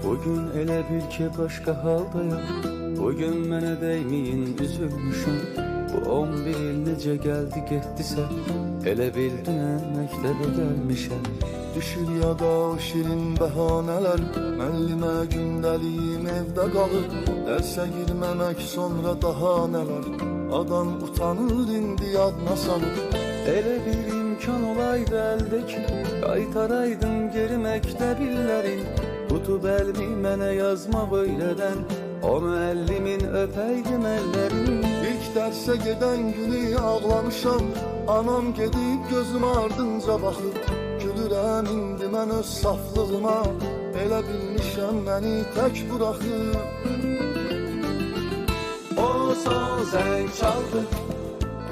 Bugün elə bil ki başqa haldayam. Bugün mənə dəyməyin üzülmüşəm. Bu 11 il necə gəldi getdisə, elə bil dünən məktəbə gəlmişəm. Düşür yada o şirin bəhanələr, müəllimə gündəliyim evdə qalır. Dərsə girməmək sonra daha nələr, adam utanır indi yadına salır. Elə bir imkan olaydı əldəki, qaytaraydım geri məktəb illərin. Tutub əlmi mənə yazmaq öylədən, onu 50 min öpəydim əllərin. İlk dərsə gedən günü ağlamışam, anam gedib gözüm ardınca baxır. Gülürəm indi mən öz saflığıma, elə bilmişəm məni tək buraxır. O son zəng çaldı,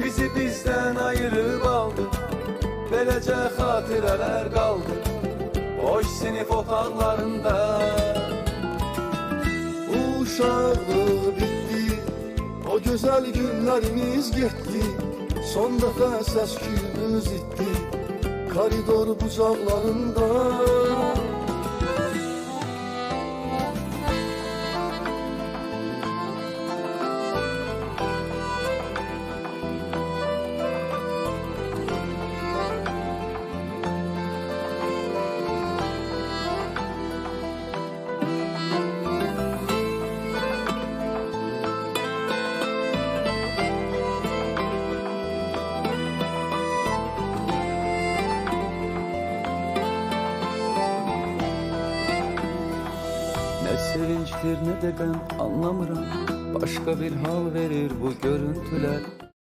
bizi bizdən ayırıb aldı. Beləcə xatirələr qaldı boş sinif otaqlarında. Uşaqlıq bitdi, o gözəl günlərimiz getdi. Son dəfə səs-küyümüz itdi koridor bucaqlarında. Nə sevincdir, nə də qəm anlamıram. Başqa bir hal verir bu görüntülər.